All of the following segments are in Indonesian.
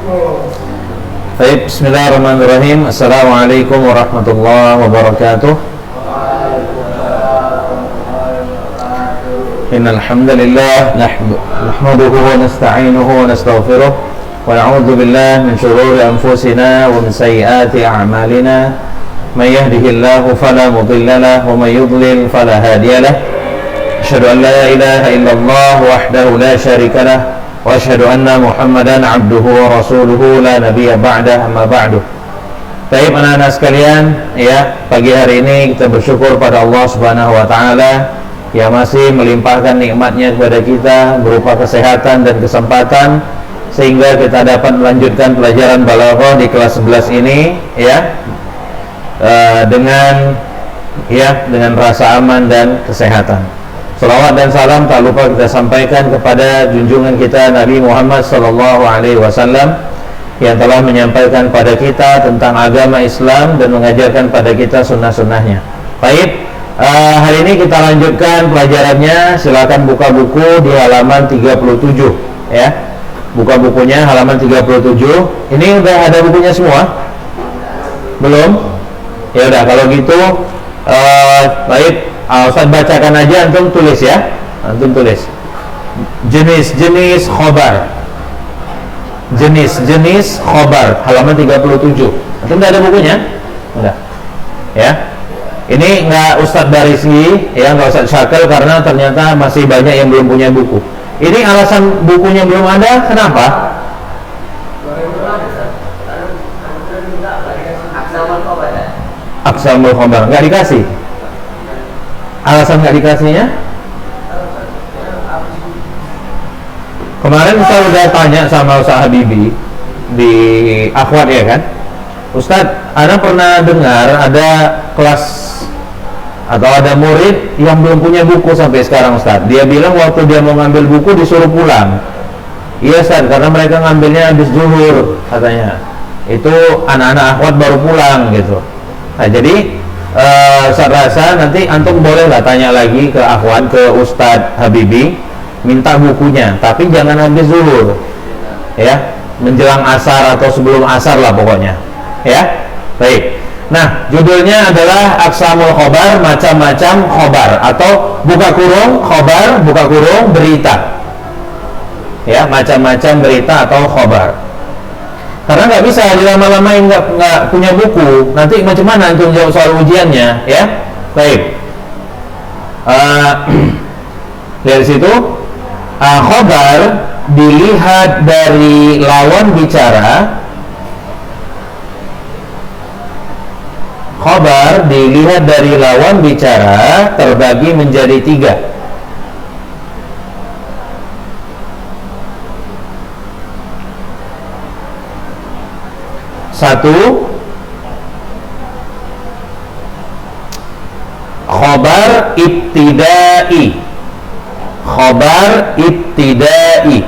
Baik, bismillahirrahmanirrahim. Assalamualaikum warahmatullahi wabarakatuh. Innal hamdalillah nahmaduhu wa nasta'inuhu wa nastaghfiruh wa na'udzu billahi min shururi anfusina wa min sayyiati a'malina. May yahdihillahu fala mudilla lahu wa may yudlil fala hadiya lahu. Asyhadu an la ilaha illallah wahdahu la syarika lahu wa asyhadu anna Muhammadan abduhu wa rasuluhu la nabiyya ba'dah, amma ba'du. Baik anak-anak sekalian, ya, pagi hari ini kita bersyukur pada Allah Subhanahu wa taala yang masih melimpahkan nikmatnya kepada kita berupa kesehatan dan kesempatan sehingga kita dapat melanjutkan pelajaran balaghah di kelas 11 ini, ya, dengan rasa aman dan kesehatan. Salawat dan salam tak lupa kita sampaikan kepada junjungan kita Nabi Muhammad SAW yang telah menyampaikan pada kita tentang agama Islam dan mengajarkan pada kita sunnah-sunnahnya. Baik, hari ini kita lanjutkan pelajarannya. Silakan buka buku di halaman 37, ya. Buka bukunya halaman 37. Ini udah ada bukunya semua? Belum? Ya udah, kalau gitu baik, Ustaz bacakan aja, antum tulis ya. Antum tulis jenis-jenis khobar. Jenis-jenis khobar halaman 37. Antum udah ada bukunya? Udah. Ya. Ini enggak Ustaz Barisi, ya, enggak Ustaz Syakil karena ternyata masih banyak yang belum punya buku. Ini alasan bukunya belum ada, kenapa? Aksamul khobar enggak dikasih. Alasan nggak dikasihnya? Kemarin Ustaz udah tanya sama Ustaz Habibi di Akhwat, ya kan? Ustaz, Anda pernah dengar ada kelas atau ada murid yang belum punya buku sampai sekarang, Ustaz? Dia bilang waktu dia mau ngambil buku disuruh pulang. Iya, Ustaz, karena mereka ngambilnya habis zuhur katanya. Itu anak-anak Akhwat baru pulang gitu. Nah, jadi Ustaz rasa nanti antum bolehlah tanya lagi ke Akhwan, ke Ustadz Habibi, minta bukunya, tapi jangan habis zuhur, ya, menjelang asar atau sebelum asar lah pokoknya, ya. Baik. Nah, judulnya adalah Aqsamul Khobar, macam-macam khobar, atau buka kurung khobar, buka kurung berita, ya, macam-macam berita atau khobar. Karena nggak bisa dilama-lamain, nggak punya buku, nanti macam mana untuk jawab soal ujiannya, ya. Baik, dari situ khobar dilihat dari lawan bicara. Khobar dilihat dari lawan bicara terbagi menjadi 3. Satu, khobar ibtidai. Khobar ibtidai.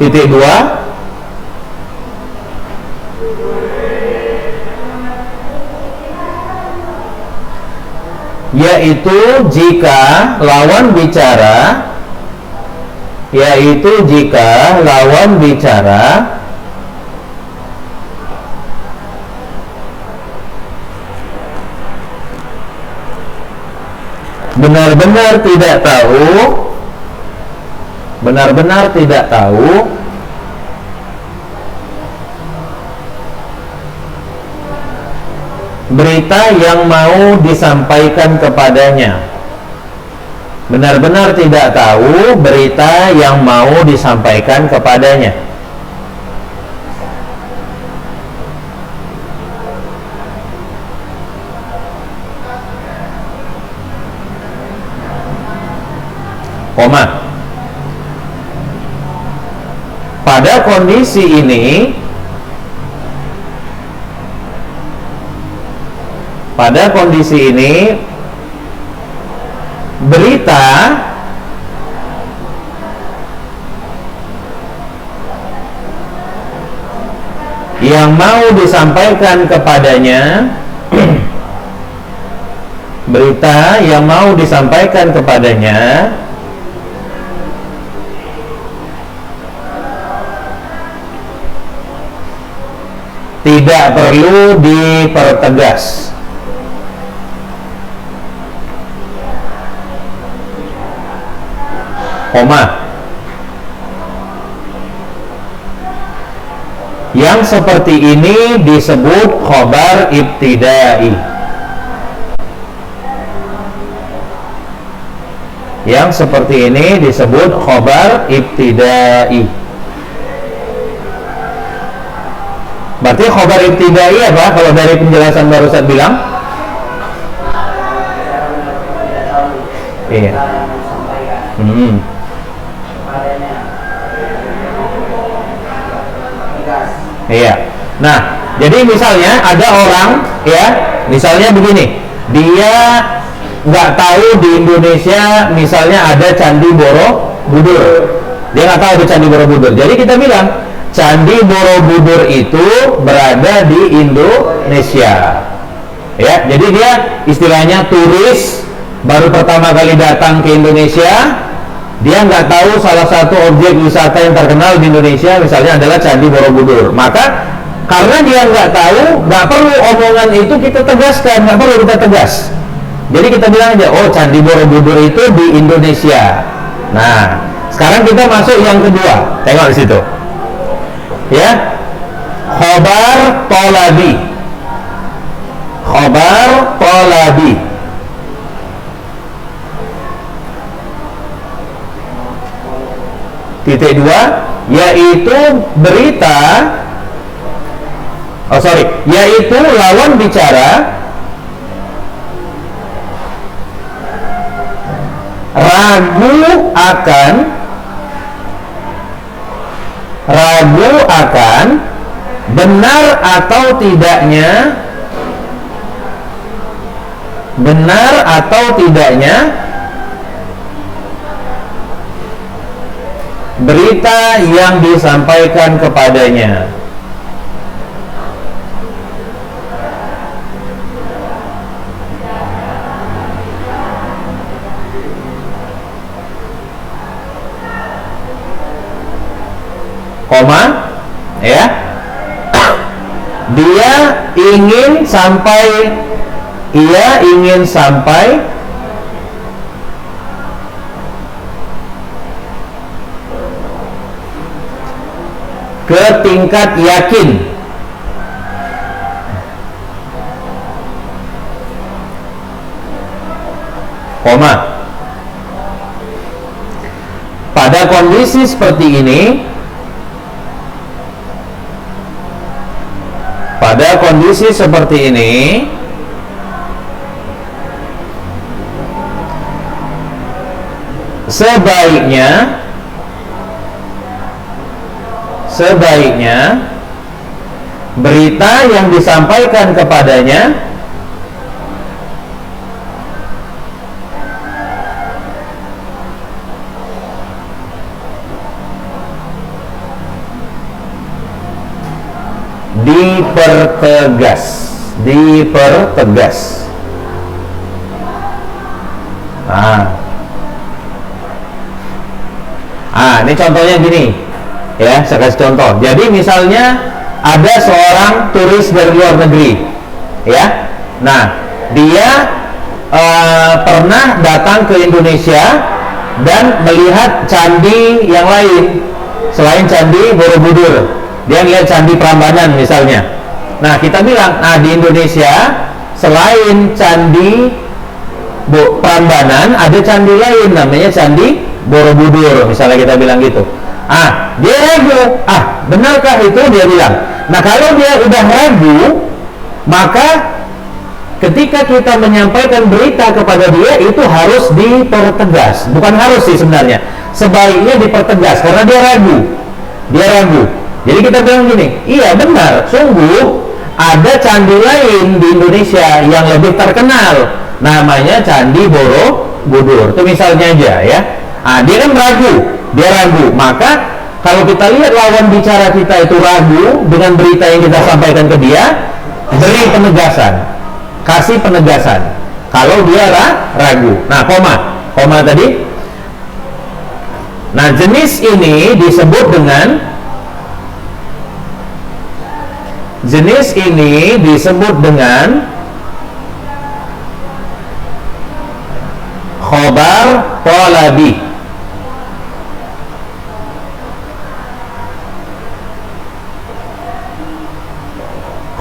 Titik 2, yaitu jika lawan bicara benar-benar tidak tahu berita yang mau disampaikan kepadanya. Benar-benar tidak tahu berita yang mau disampaikan kepadanya. Koma. Pada kondisi ini, berita yang mau disampaikan kepadanya berita yang mau disampaikan kepadanya tidak perlu dipertegas. Koma. Yang seperti ini disebut khobar ibtidai. Yang seperti ini disebut khobar ibtidai. Berarti khobar ibtidai apa? Kalau dari penjelasan barusan bilang? Iya. Iya. Nah, jadi misalnya ada orang, ya, misalnya begini, dia nggak tahu di Indonesia misalnya ada Candi Borobudur. Dia nggak tahu ada Candi Borobudur. Jadi kita bilang Candi Borobudur itu berada di Indonesia. Ya, jadi dia istilahnya turis baru pertama kali datang ke Indonesia. Dia nggak tahu salah satu objek wisata yang terkenal di Indonesia misalnya adalah Candi Borobudur. Maka karena dia nggak tahu, nggak perlu omongan itu kita tegaskan, nggak perlu kita tegas. Jadi kita bilang aja, oh Candi Borobudur itu di Indonesia. Nah, sekarang kita masuk yang kedua. Tengok di situ. Ya, khobar tolabi. Khobar tolabi. Titik dua, yaitu berita, yaitu lawan bicara ragu akan benar atau tidaknya berita yang disampaikan kepadanya. Koma, ya. Ia ingin sampai ke tingkat yakin. Koma. Pada kondisi seperti ini, sebaiknya berita yang disampaikan kepadanya dipertegas. Ini contohnya gini, ya, saya kasih contoh. Jadi misalnya ada seorang turis dari luar negeri, ya. Nah, dia pernah datang ke Indonesia dan melihat candi yang lain selain Candi Borobudur. Dia lihat Candi Prambanan misalnya. Nah, kita bilang, di Indonesia selain Candi Prambanan ada candi lain namanya Candi Borobudur, misalnya kita bilang gitu. Dia ragu, benarkah itu, dia bilang. Nah, kalau dia udah ragu, maka ketika kita menyampaikan berita kepada dia itu harus dipertegas. Bukan harus sih sebenarnya, sebaiknya dipertegas karena dia ragu. Jadi kita bilang gini, iya benar, sungguh ada candi lain di Indonesia yang lebih terkenal, namanya Candi Borobudur. Itu misalnya aja, ya. Dia kan dia ragu. Maka kalau kita lihat lawan bicara kita itu ragu dengan berita yang kita sampaikan ke dia, beri penegasan, kasih penegasan. Kalau dia ragu. Nah, koma tadi. Nah, jenis ini disebut dengan khobar talabi.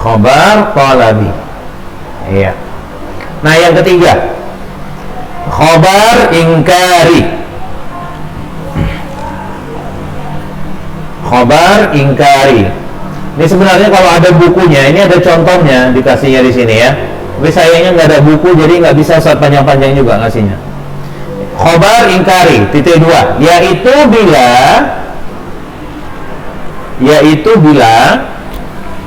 Khobar talabi. Iya. Nah, yang ketiga, khobar ingkari. Khobar ingkari. Ini sebenarnya kalau ada bukunya, ini ada contohnya dikasihnya di sini ya. Tapi sayangnya nggak ada buku, jadi nggak bisa panjang-panjang juga ngasihnya. Khobar ingkari titik 2, yaitu bila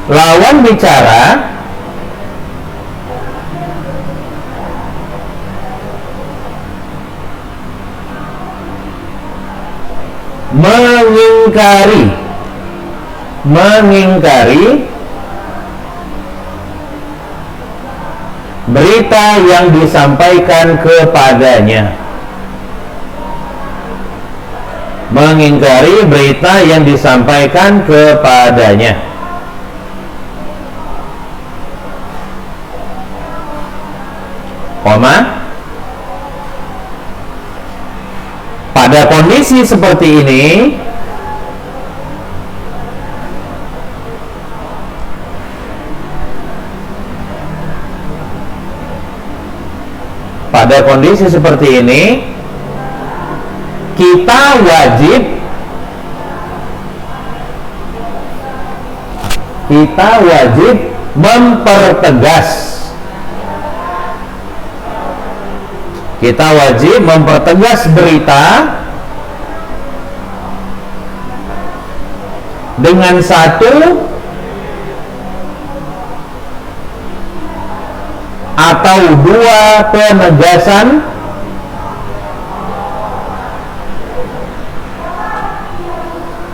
lawan bicara mengingkari berita yang disampaikan kepadanya. Mengingkari berita yang disampaikan kepadanya. Koma. Pada kondisi seperti ini, kita wajib mempertegas berita dengan satu atau dua penegasan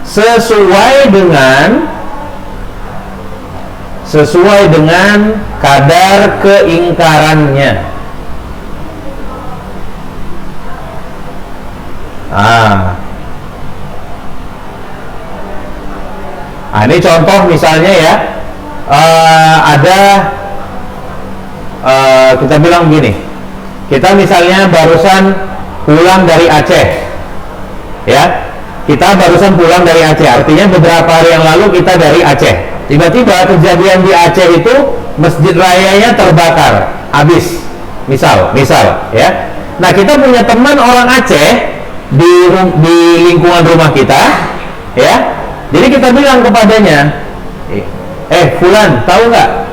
sesuai dengan kadar keingkarannya. Ini contoh misalnya ya, kita bilang begini, kita misalnya barusan pulang dari Aceh, ya, artinya beberapa hari yang lalu kita dari Aceh. Tiba-tiba kejadian di Aceh itu masjid rayanya terbakar, habis, misal, ya. Nah, kita punya teman orang Aceh di lingkungan rumah kita, ya. Jadi kita bilang kepadanya, Fulan, tahu nggak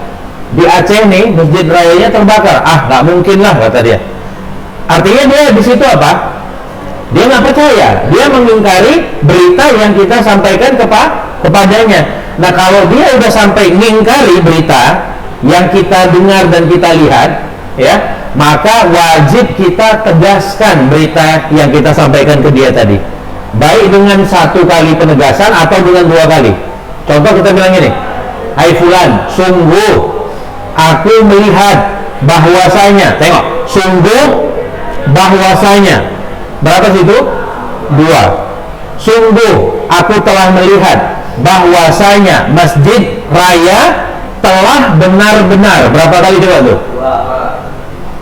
di Aceh nih masjid rayanya terbakar? Nggak mungkin lah, kata dia. Artinya dia di situ apa? Dia nggak percaya, dia mengingkari berita yang kita sampaikan kepadanya. Nah, kalau dia udah sampai mengingkari berita yang kita dengar dan kita lihat, ya, maka wajib kita tegaskan berita yang kita sampaikan ke dia tadi, baik dengan satu kali penegasan atau dengan dua kali. Contoh kita bilang gini, hai Fulan, sungguh aku melihat bahwasanya, tengok, sungguh bahwasanya, berapa situ? Dua. Sungguh aku telah melihat bahwasanya masjid raya telah benar-benar, berapa kali coba tuh?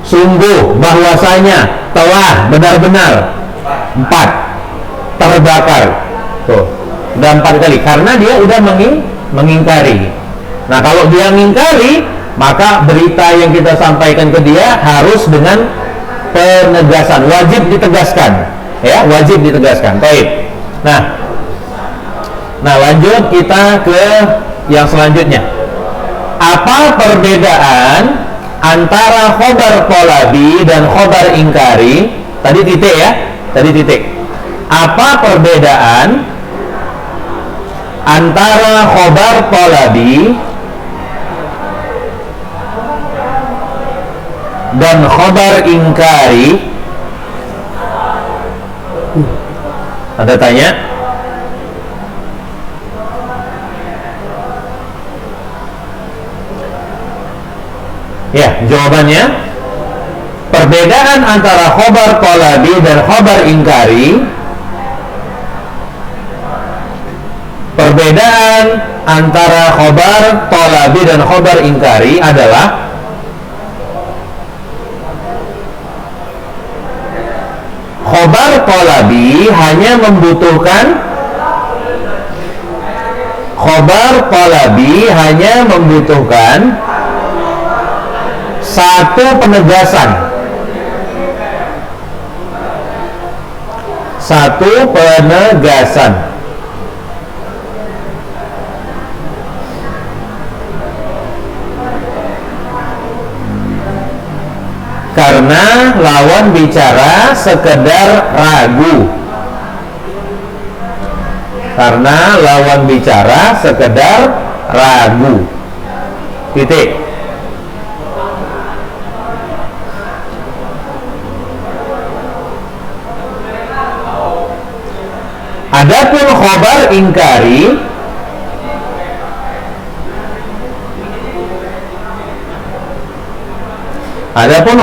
Sungguh bahwasanya telah benar-benar, 4, terbakar. Tuh, udah 4 kali, karena dia udah mengingkari. Nah, kalau dia mengingkari, maka berita yang kita sampaikan ke dia harus dengan penegasan, wajib ditegaskan, ya, wajib ditegaskan. Baik. Nah, lanjut kita ke yang selanjutnya. Apa perbedaan antara khobar talabi dan khobar ingkari? Tadi titik ya, tadi titik. Apa perbedaan antara khobar talabi dan khobar ingkari? Ada tanya? Ya, jawabannya perbedaan antara khobar talabi dan khobar ingkari, perbedaan antara khobar talabi dan khobar ingkari adalah khobar talabi hanya membutuhkan satu penegasan, karena lawan bicara sekedar ragu. Titik. Adapun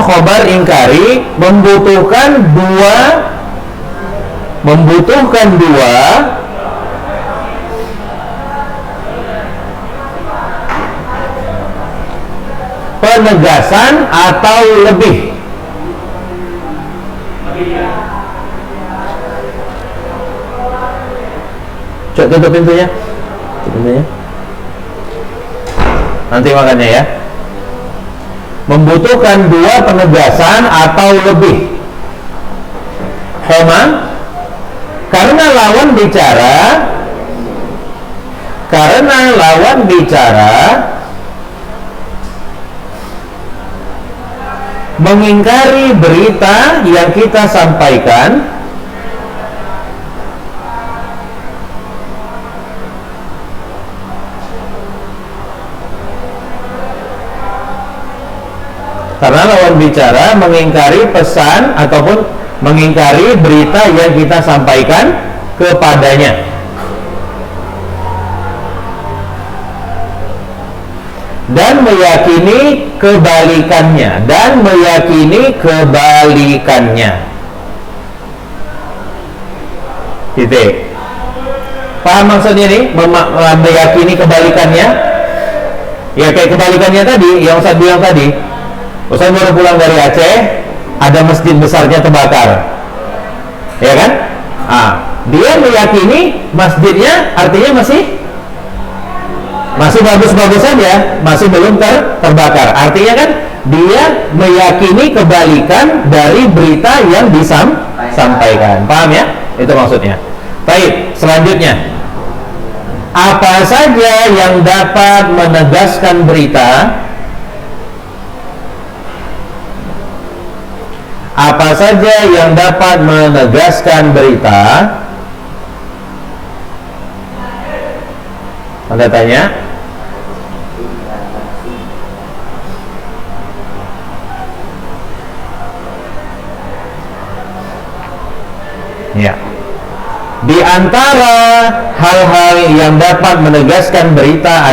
khobar ingkari membutuhkan dua penegasan atau lebih. Coba tutup pintunya. Nanti makannya ya. Membutuhkan dua penegasan atau lebih. Karena lawan bicara mengingkari berita yang kita sampaikan, karena lawan bicara mengingkari pesan ataupun mengingkari berita yang kita sampaikan kepadanya, dan meyakini kebalikannya. Titik. Paham maksudnya nih? Meyakini kebalikannya? Ya kayak kebalikannya tadi, yang Ustaz bilang tadi. Ustaz baru pulang dari Aceh, ada masjid besarnya terbakar, ya kan? Dia meyakini masjidnya artinya masih bagus-bagus saja, masih belum terbakar. Artinya kan dia meyakini kebalikan dari berita yang disampaikan. Paham ya? Itu maksudnya. Baik, selanjutnya, apa saja yang dapat menegaskan berita? Apa saja yang dapat menegaskan berita? Anda tanya. Ya. Di antara hal-hal yang dapat menegaskan berita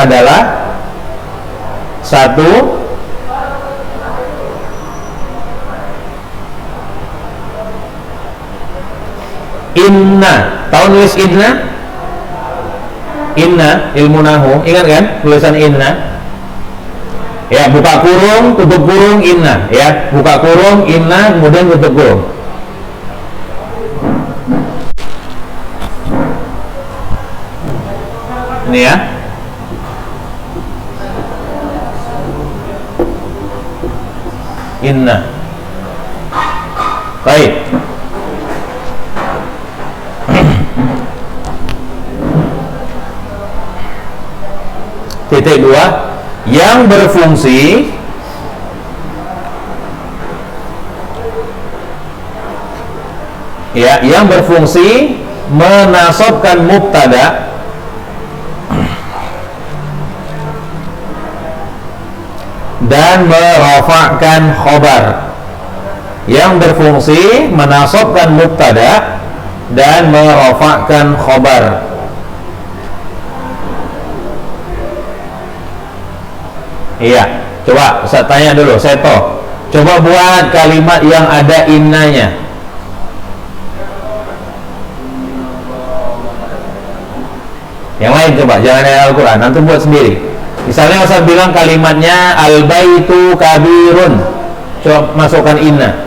adalah satu, inna. Tahu nulis inna? Inna, ilmu nahu, ingat kan tulisan inna? Ya, buka kurung, tutup kurung, inna. Ya, buka kurung, inna, kemudian tutup kurung. Ini ya. Inna. Baik. Titik dua, yang berfungsi menasabkan mubtada dan merafa'kan khobar. Yang berfungsi menasabkan mubtada dan merafa'kan khobar. Iya. Coba saya tanya dulu, Seto. Coba buat kalimat yang ada innanya. Yang lain coba, jangan ayat Al-Quran, nanti buat sendiri. Misalnya Ustaz bilang kalimatnya al-baitu kabirun, coba masukkan inna.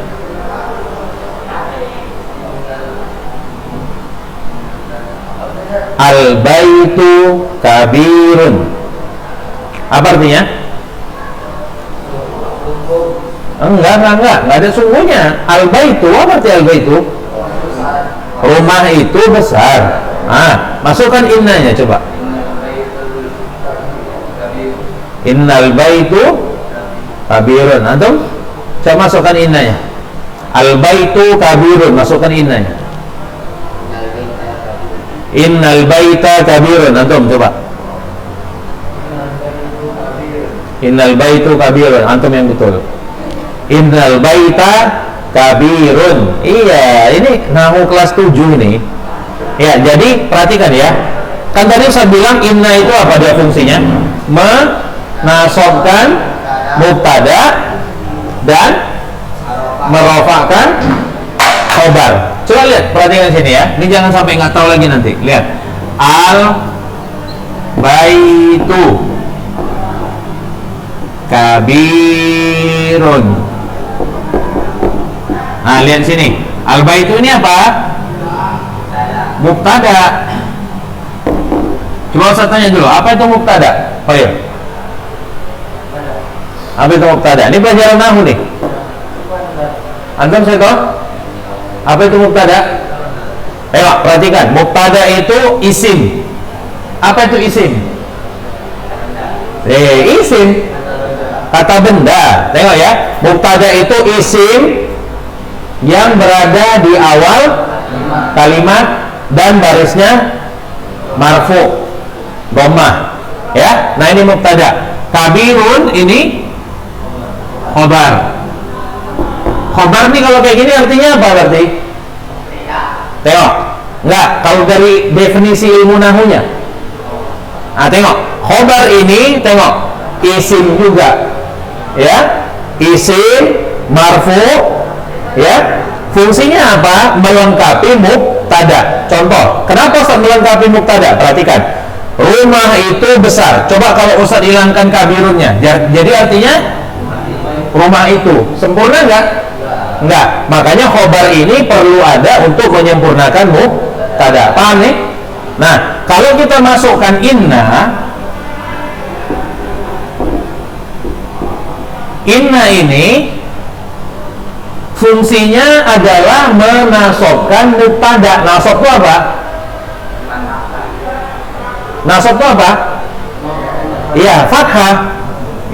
Al-baitu kabirun, apa artinya? Enggak ada sungguhnya. Al-baitu, apa arti al-baitu? Rumah itu besar. Masukkan innanya coba. Innal baitu kabirun. Antum coba masukkan innanya. Al baitu kabirun, masukkan innanya. Innal baita kabirun. Antum coba. Innal baitu kabirun. Antum yang betul. Innal baita kabirun. Iya, ini nahu kelas 7 nih. Ya, jadi perhatikan ya. Kan tadi saya bilang inna itu apa dia fungsinya? Menasobkan mubtada dan merofakkan khobar. Coba lihat, perhatikan sini ya. Ini jangan sampai nggak tahu lagi nanti. Lihat. Al baitu kabirun. Nah, lihat sini. Al baitu ini apa? Mubtada. Coba saya tanya dulu, apa itu mubtada? Oh iya. Apa itu mubtada? Ini pelajaran nahwu nih. Antum saya tahu? Apa itu mubtada? Ayo perhatikan, mubtada itu isim. Apa itu isim? Isim. Kata benda. Tengok ya, mubtada itu isim yang berada di awal kalimat dan barisnya marfu, dhammah. Ya, nah ini mubtada. Kabirun ini khobar. Khobar nih kalau kayak gini artinya apa berarti? Tengok. Enggak, kalau dari definisi ilmu nahunya. Tengok. Khobar ini tengok isim juga. Ya, isim marfu, ya. Fungsinya apa? Melengkapi mubtada. Contoh, kenapa Ustaz melengkapi mubtada? Perhatikan. Rumah itu besar. Coba kalau Ustaz hilangkan kabirunnya, jadi artinya rumah itu sempurna enggak? Enggak. Makanya khobar ini perlu ada untuk menyempurnakan mubtada. Paham nih? Nah, kalau kita masukkan inna ini fungsinya adalah menasobkan mubtada. Nasob itu apa? Nasob itu apa? Iya, fathah.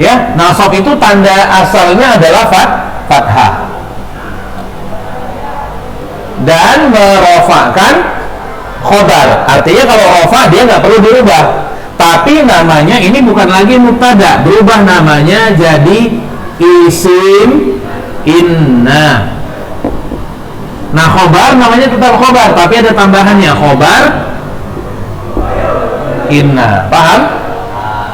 Ya, nasob itu tanda asalnya adalah fathah. Dan merofakkan khobar. Artinya kalau rofa dia nggak perlu dirubah. Tapi namanya ini bukan lagi mubtada, berubah namanya jadi isim inna. Nah, khobar namanya tetap khobar, tapi ada tambahannya, khobar inna. Paham?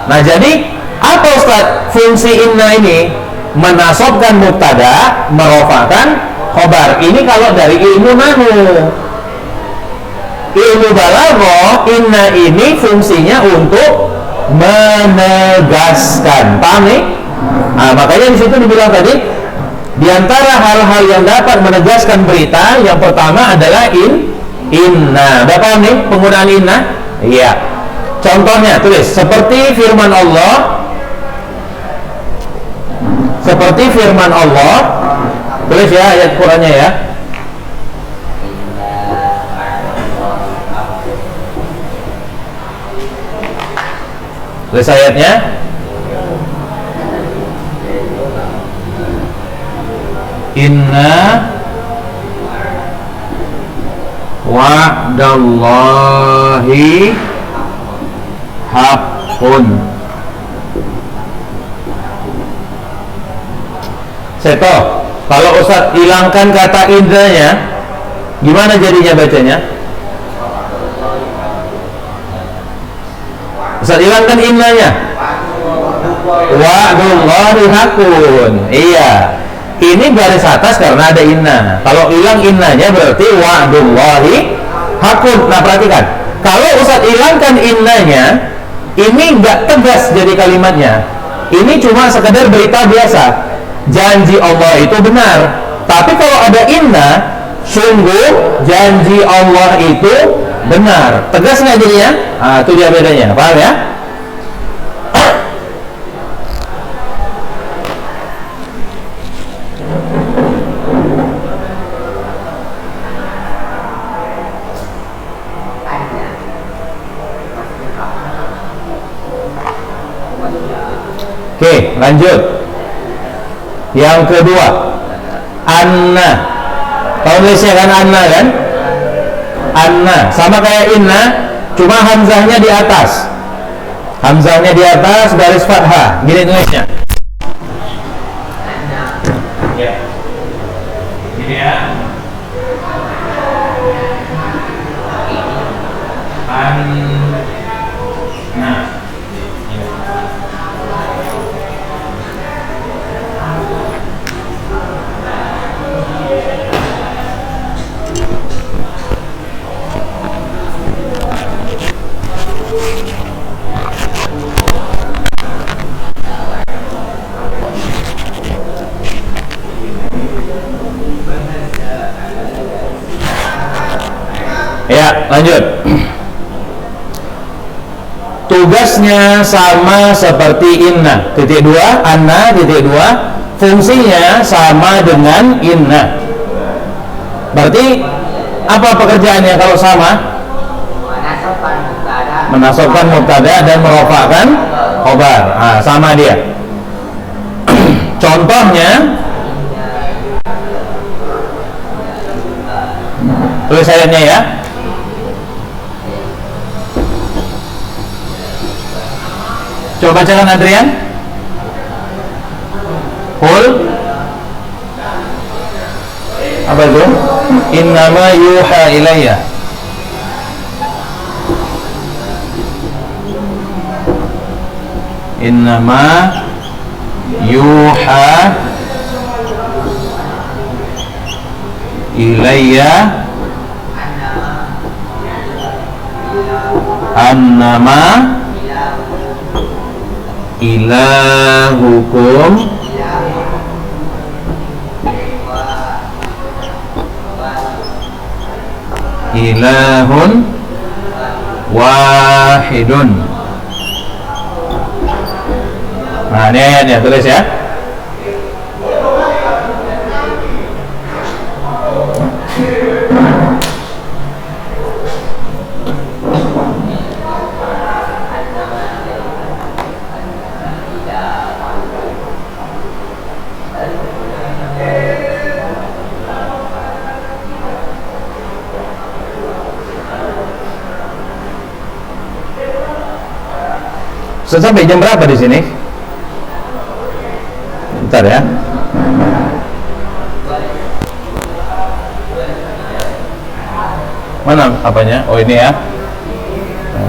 Nah, jadi apa Ustaz fungsi inna ini? Menasobkan mubtada, merofakkan khobar. Ini kalau dari ilmu nahwu. Ilmu balaghah, inna ini fungsinya untuk menegaskan. Paham nih? Nah, makanya di situ dibilang tadi, di antara hal-hal yang dapat menegaskan berita, yang pertama adalah inna. Udah paham nih penggunaan inna? Iya. Contohnya tulis seperti firman Allah. Seperti firman Allah. Tulis ya ayat Qur'annya ya. Tulis ayatnya. Inna wa'dallahi haqqun. Seto, kalau Ustaz hilangkan kata indranya, gimana jadinya bacanya? Ustaz hilangkan innanya. wa'dullahi hakun. Iya, ini garis atas karena ada inna. Kalau hilang innanya berarti wa'dullahi hakun. Nah perhatikan, kalau Ustadz hilangkan innanya, ini nggak tegas jadi kalimatnya. Ini cuma sekedar berita biasa, janji Allah itu benar. Tapi kalau ada inna, sungguh janji Allah itu benar. Tegas nggak jadinya? Nah, itu dia bedanya, paham ya? Oke, lanjut. Yang kedua, anna. Tahu tulisnya kan anna kan? Anna sama kayak inna, cuma hamzahnya di atas. Hamzahnya di atas, garis fathah. Gini tulisnya. Ya. Gini ya. Anna. Ya, lanjut. Tugasnya sama seperti inna, titik dua, anna, titik dua. Fungsinya sama dengan inna. Berarti apa pekerjaannya kalau sama? Menasobkan mubtada dan merofakkan khobar. Nah, sama dia. Contohnya, tulis ayatnya ya. Coba bacakan Adrian. Qul apa itu? Innama yuha ilayya. Innama yuha ilayya annama ilahukum ilahun wahidun. Nah ini ayatnya, tulis ya. Sampai jam berapa di sini? Bentar ya. Mana apanya? Oh ini ya.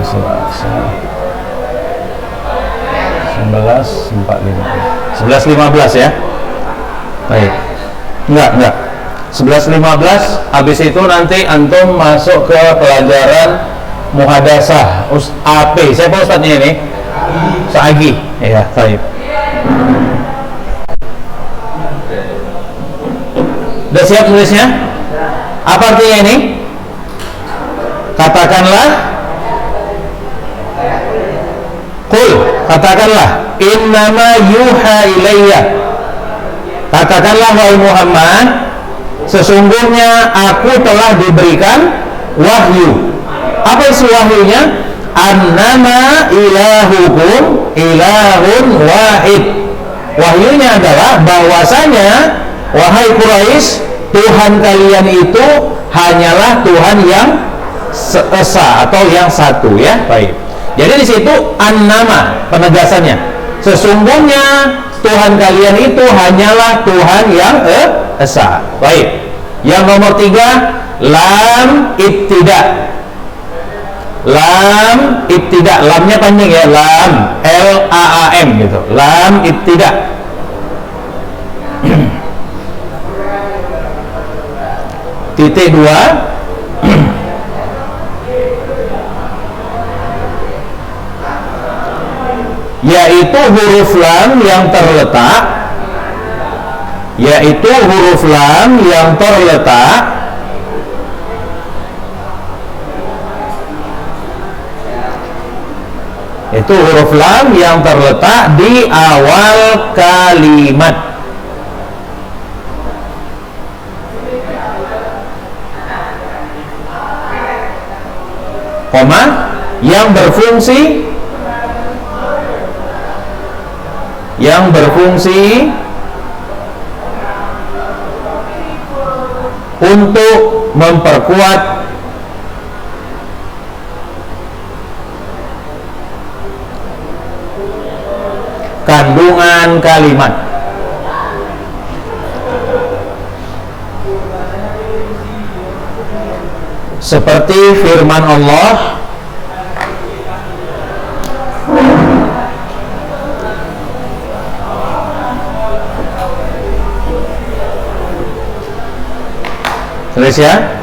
11.15 ya. Baik. Enggak. 11.15. Habis itu nanti antum masuk ke pelajaran muhadasah AP. Siapa ustadznya ini? Saagi. Ya, baik. Udah siap tulisnya? Apa artinya ini? Katakanlah, Qul, katakanlah, innama yuha ilayya. Katakanlah wahai Muhammad, sesungguhnya aku telah diberikan wahyu. Apa isi wahyunya? Annama ilahukum ilahun wahid. Wahyunya adalah bahwasanya wahai Quraisy, Tuhan kalian itu hanyalah Tuhan yang esa atau yang satu ya. Baik. Jadi di situ annama penegasannya. Sesungguhnya Tuhan kalian itu hanyalah Tuhan yang esa. Baik. Yang nomor 3, lam ibtida. Lam ibtida, lamnya panjang ya, lam L A A M gitu, lam ibtidah. Titik dua, yaitu huruf lam yang terletak, yaitu huruf lam yang terletak itu huruf lam yang terletak di awal kalimat, koma, yang berfungsi untuk memperkuat kandungan kalimat. Seperti firman Allah, tulis ya.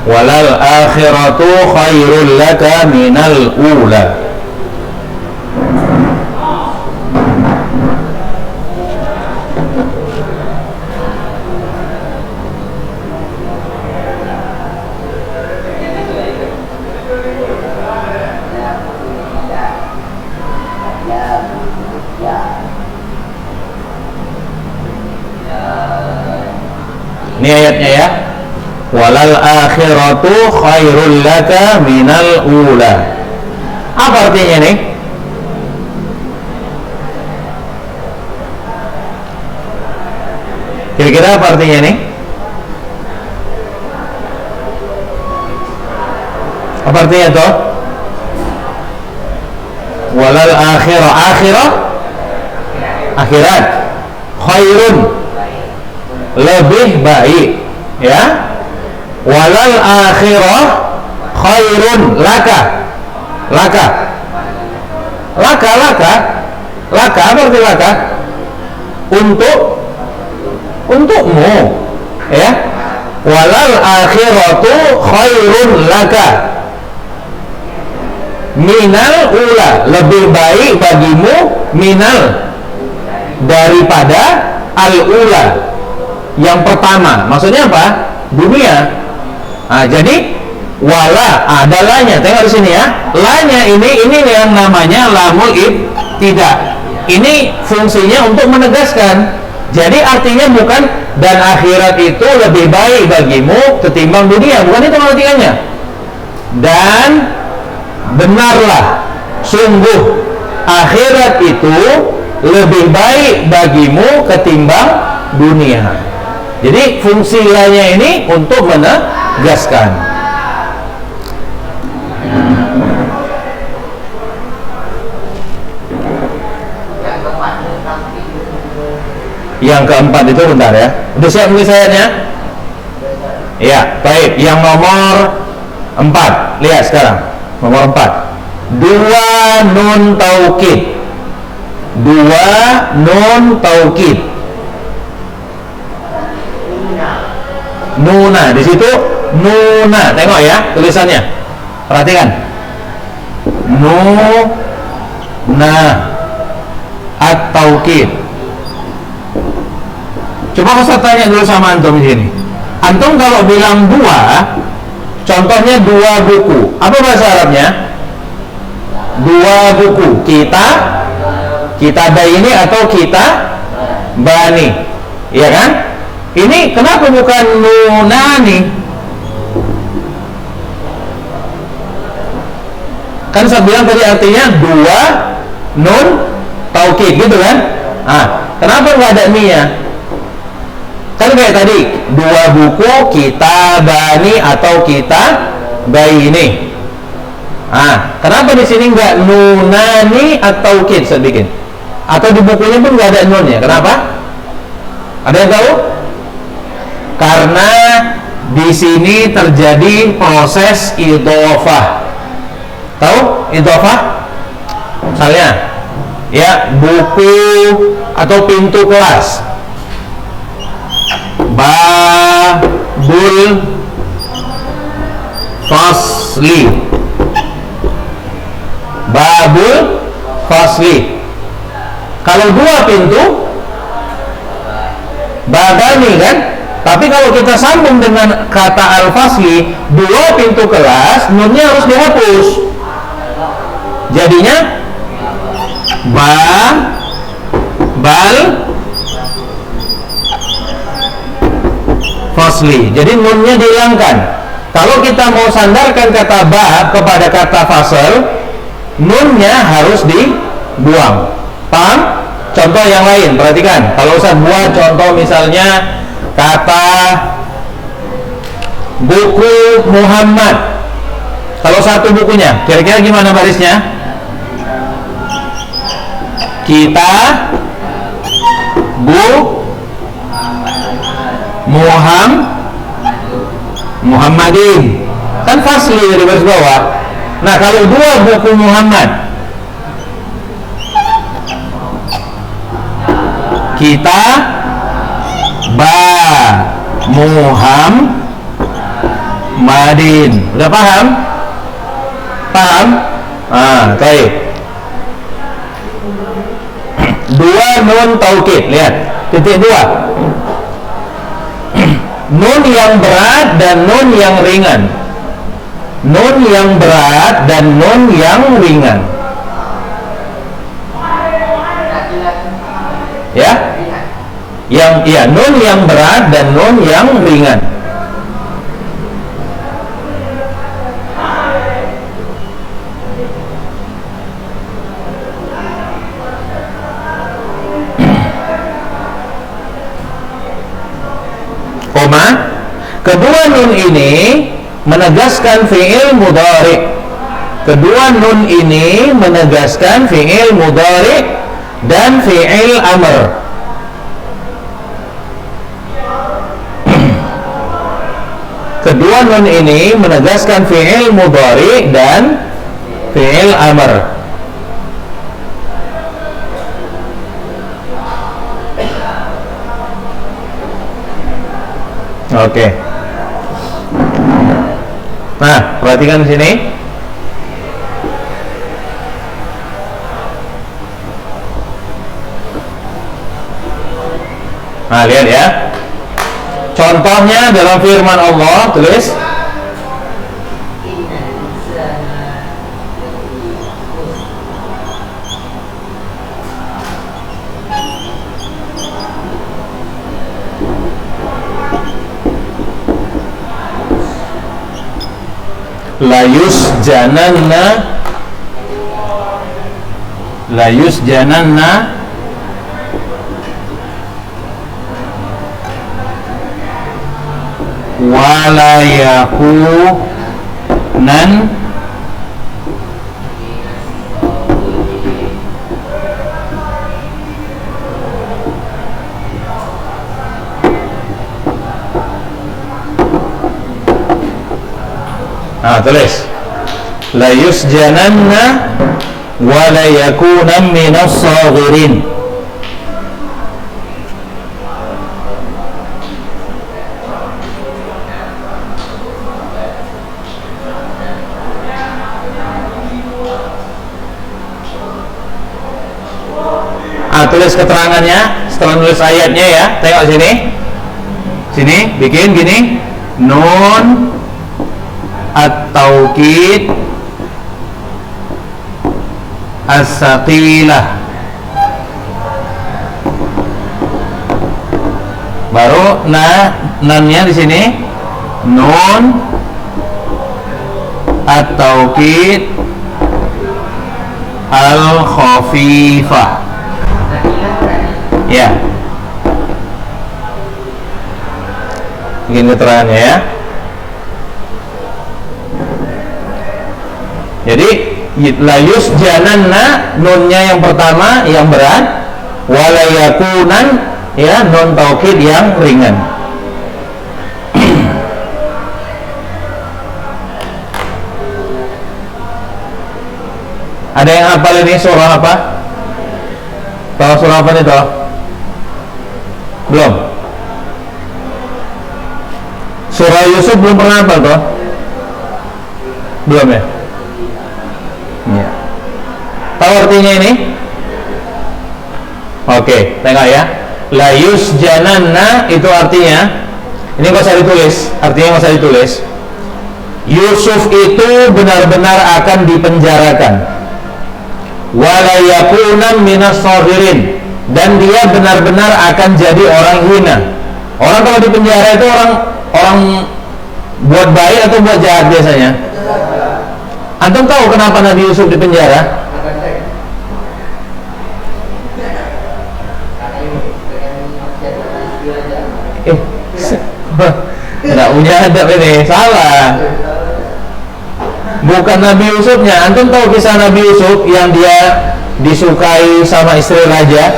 Walal akhiratu khairul laka minal ula. Ini ayatnya ya. Walal akhiratu khairul laka minal ula. Apa artinya nih? Kira-kira apa artinya nih? Apa artinya tuh? Walal akhirat khairun, lebih baik, ya. Walal akhirah khairun laka. Laka apa arti laka? Untukmu, ya. Walal akhiratu khairun laka minal ula, lebih baik bagimu, minal, daripada al ula, yang pertama. Maksudnya apa? Dunia. Nah, jadi wala adalahnya, tengok di sini ya. Lanya ini yang namanya lamul ibtidah. Ini fungsinya untuk menegaskan. Jadi artinya bukan dan akhirat itu lebih baik bagimu ketimbang dunia, bukan itu artinya. Dan benarlah, sungguh akhirat itu lebih baik bagimu ketimbang dunia. Jadi fungsi lainnya ini untuk menegaskan. Yang keempat itu bentar ya. Udah siap tulis ayatnya? Iya, baik. Yang nomor 4. Lihat sekarang. Nomor 4. Dua nun taukid. Nuna, di situ nuna. Tengok ya tulisannya. Perhatikan. Nuna at-taukid. Coba saya tanya dulu sama antum di sini. Antum kalau bilang dua, contohnya dua buku. Apa bahasa Arabnya? Dua buku. Kita baini atau kita bani. Iya kan? Ini kenapa bukan nunani? Kan saya bilang tadi artinya dua nun taukid gitu kan? Kenapa nggak ada mi-nya? Kan kayak tadi dua buku kita bani atau kita baini. Kenapa di sini nggak nunani atau taukid saya bikin? Atau di bukunya pun nggak ada nunnya? Kenapa? Ada yang tahu? Karena di sini terjadi proses idhofah. Tahu idhofah? Misalnya, ya, buku atau pintu kelas, babul fasli, babul fasli. Kalau dua pintu babani kan? Tapi kalau kita sambung dengan kata al-fasli, dua pintu kelas, nunnya harus dihapus. Jadinya bal fasli. Jadi nunnya dihilangkan. Kalau kita mau sandarkan kata bab kepada kata fasl, nunnya harus dibuang. Paham? Contoh yang lain, perhatikan. Kalau Ustaz buat contoh misalnya kata buku Muhammad. Kalau satu bukunya, kira-kira gimana barisnya? Kita Muhammadin. Kan fasli dari baris bawah. Nah, kalau dua buku Muhammad, kita Muhammadin. Udah paham? Paham? Baik. Dua nun taukid, lihat. Titik dua. Nun yang berat dan nun yang ringan. Nun yang berat dan nun yang ringan. Ya? Nun yang berat dan nun yang ringan. Kedua nun ini menegaskan fi'il mudhari. Kedua nun ini menegaskan fi'il mudhari dan fi'il amr. Kedua nun ini menegaskan fi'il mudhari dan fi'il amr. Oke. Nah, perhatikan di sini. Nah, lihat ya. Contohnya dalam firman Allah, tulis layus jananna walayakunan tulis layus jananna walayakunan minas saghirin. Tulis keterangannya setelah nulis ayatnya ya. Tengok sini. Sini bikin gini. Nun at-taukid as-saqilah. Baru nannya di sini nun at-taukid al-khafifah. Ya. Begini keterangannya ya. Jadi la yusjananna, nunnya yang pertama yang berat, wala yakunan ya, nun taukid yang ringan. Ada yang hafal ini surah apa? Tahu surah apa nih toh? Belum? Surah Yusuf belum pernah hafal toh? Belum ya? Ya. Tahu artinya ini? Oke, tengok ya. La yusjananna itu artinya, ini nggak usah ditulis, artinya nggak usah ditulis. Yusuf itu benar-benar akan dipenjarakan. Wala yakunan minas sagirin, dan dia benar-benar akan jadi orang hina. Orang kalau di penjara itu orang buat baik atau buat jahat biasanya? Antum tahu kenapa Nabi Yusuf di penjara? Nggak punya adab ini, salah. Bukan Nabi Yusufnya. Antum tahu kisah Nabi Yusuf yang dia disukai sama istri raja?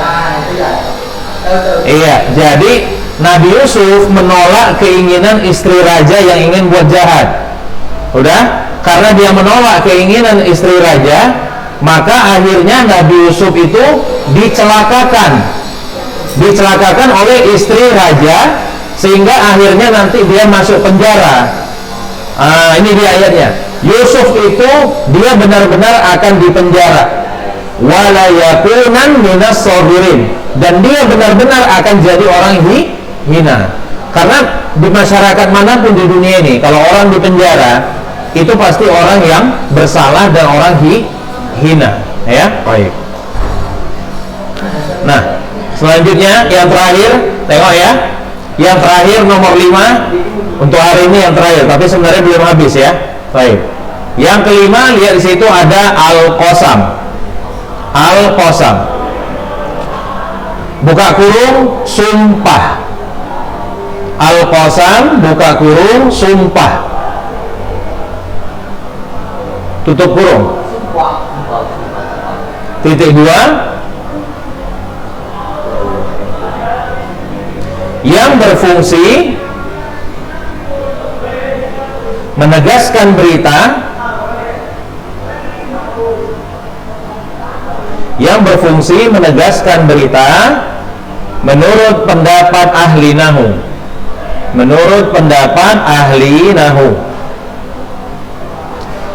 Iya, jadi Nabi Yusuf menolak keinginan istri raja yang ingin buat jahat. Udah? Karena dia menolak keinginan istri raja, maka akhirnya Nabi Yusuf itu dicelakakan oleh istri raja, sehingga akhirnya nanti dia masuk penjara. Ini dia ayatnya. Yusuf itu dia benar-benar akan dipenjara. Wala yakunan minas sagirin, dan dia benar-benar akan jadi orang hina. Karena di masyarakat manapun di dunia ini, kalau orang di penjara itu pasti orang yang bersalah dan orang hina, ya. Baik. Nah, selanjutnya yang terakhir, tengok ya. Yang terakhir nomor 5 untuk hari ini, yang terakhir, tapi sebenarnya belum habis ya. Baik. Yang kelima, lihat di situ ada al-qasam. Al-qasam. Buka kurung, sumpah. Al-qasam, buka kurung, sumpah. Tutup kurung. Titik 2. Yang berfungsi menegaskan berita, menurut pendapat ahli nahu,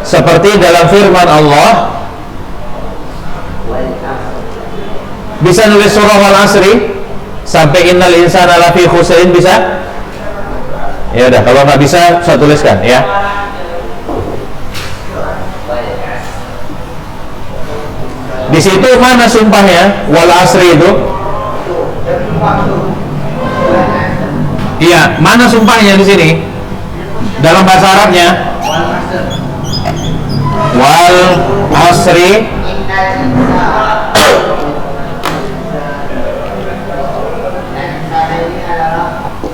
seperti dalam firman Allah. Bisa nulis surah Al-Asri sampai innal insana lafi khusrin, bisa? Ya udah, kalau nggak bisa saya tuliskan ya. Di situ mana sumpahnya? Wal asri itu? Iya, mana sumpahnya di sini? Dalam bahasa Arabnya? Wal asri.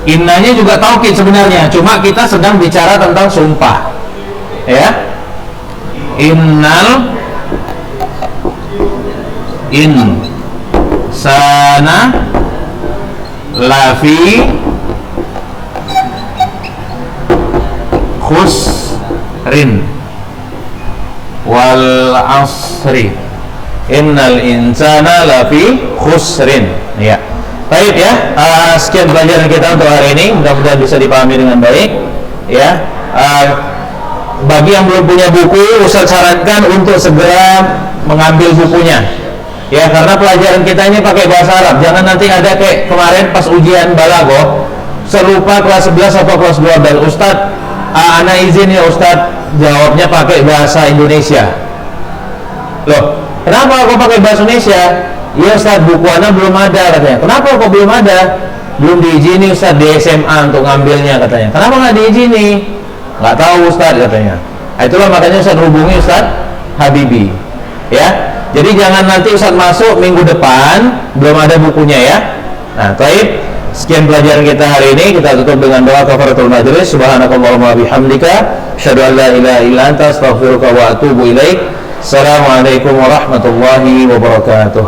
Innanya juga taukid sebenarnya, cuma kita sedang bicara tentang sumpah, ya. Innal insana lafi khusrin wal asri. Innal insana lafi khusrin, ya. Baik ya, sekian pelajaran kita untuk hari ini. Mudah-mudahan bisa dipahami dengan baik ya. Bagi yang belum punya buku, Ustaz sarankan untuk segera mengambil bukunya ya, karena pelajaran kita ini pakai bahasa Arab. Jangan nanti ada kayak kemarin pas ujian balaghah serupa kelas 11 atau kelas 12. Ustaz, ana izin ya Ustaz, jawabnya pakai bahasa Indonesia. Loh, kenapa kok pakai bahasa Indonesia? Iya Ustaz, buku anak belum ada katanya. Kenapa kok belum ada? Belum diizini Ustaz di SMA untuk ngambilnya katanya. Kenapa nggak diizini? Nggak tahu Ustaz katanya. Itulah makanya Ustaz hubungi Ustaz Habibi ya. Jadi jangan nanti Ustaz masuk minggu depan belum ada bukunya ya. Nah, baik. Sekian pelajaran kita hari ini, kita tutup dengan doa kafaratul majlis. Subhanakallahumma bihamdika, asyhadu an la ilaha illa anta, astaghfiruka wa atubu ilaik. Assalamualaikum warahmatullahi wabarakatuh.